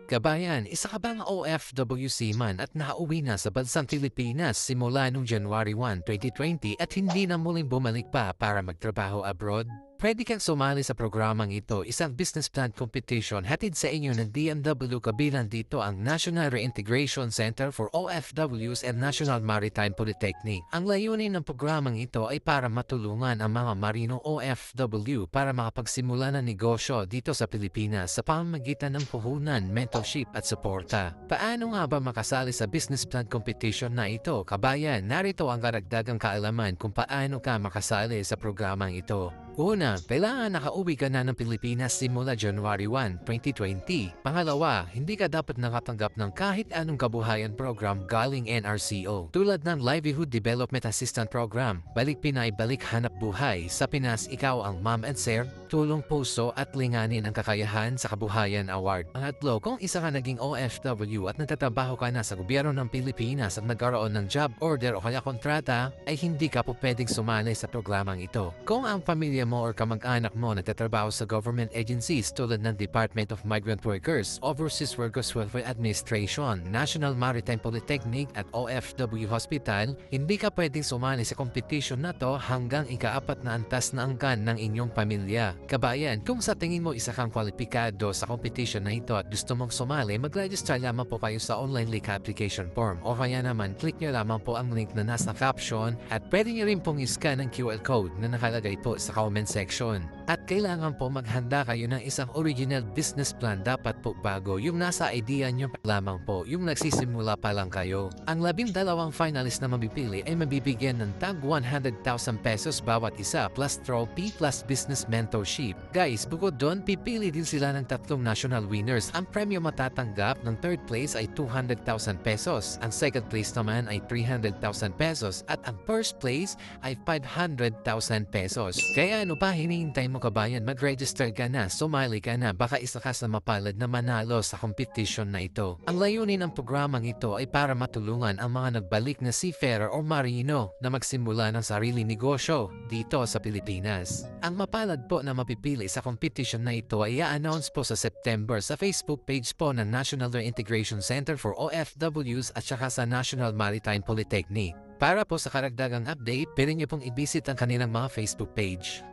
Kabayan, isa ka bang OFW seaman at nakauwi na sa bansang Pilipinas simula noong January 1, 2020 at hindi na muling bumalik pa para magtrabaho abroad? Pwede kang sumali sa programang ito, isang business plan competition hatid sa inyo ng DMW, kabilang dito ang National Reintegration Center for OFWs and National Maritime Polytechnic. Ang layunin ng programang ito ay para matulungan ang mga marinong OFW para makapagsimula ng negosyo dito sa Pilipinas sa pamamagitan ng puhunan, mentorship at suporta. Paano nga ba makasali sa business plan competition na ito, kabayan? Narito ang karagdagang kaalaman kung paano ka makasali sa programang ito. Una, kailangan nakauwi ka na ng Pilipinas simula January 1, 2020. Pangalawa, hindi ka dapat nakatanggap ng kahit anong kabuhayan program galing NRCO, tulad ng Livelihood Development Assistance Program, Balik Pinay Balik Hanap Buhay. Sa Pinas, ikaw ang Ma'am and Sir, Tulong Puso at Linganin ang Kakayahan sa Kabuhayan Award. Pangatlo, kung isa ka naging OFW at nagtatrabaho ka na sa gobyerno ng Pilipinas at nagkaroon ng job order o kaya kontrata, ay hindi ka po pwedeng sumali sa programang ito. Kung ang pamilya mo or kamag-anak mo nagtatrabaho sa government agencies tulad ng Department of Migrant Workers, Overseas Workers Welfare Administration, National Maritime Polytechnic at OFW Hospital, hindi ka pwedeng sumali sa competition na to hanggang ika-4 na antas na angkan ng inyong pamilya. Kabayan, kung sa tingin mo isa kang kwalipikado sa competition na ito at gusto mong sumali, mag-register lamang po kayo sa online link application form o kaya naman click nyo lamang po ang link na nasa caption at pwede nyo rin pong i-scan ang QR code na nakalagay po sa comment section. At kailangan po maghanda kayo ng isang original business plan, dapat po bago. Yung nasa idea nyo lamang po, yung nagsisimula pa lang kayo. Ang 12 finalist na mabipili ay mabibigyan ng tag 100,000 pesos bawat isa plus trophy plus business mentorship. Guys, bukod doon, pipili din sila ng 3 national winners. Ang premyo matatanggap ng 3rd place ay 200,000 pesos. Ang 2nd place naman ay 300,000 pesos at ang 1st place ay 500,000 pesos. Kaya ano pa hinihintay mo, kabayan? Mag-register ka na, sumali ka na, baka isa ka sa mapalad na manalo sa competition na ito. Ang layunin ng programang ito ay para matulungan ang mga nagbalik na seafarer o marino na magsimula ng sarili negosyo dito sa Pilipinas. Ang mapalad po na mapipili sa competition na ito ay i-announce po sa September sa Facebook page po ng National Reintegration Center for OFWs at saka sa National Maritime Polytechnic. Para po sa karagdagang update, pwede niyo pong i-visit ang kanilang mga Facebook page.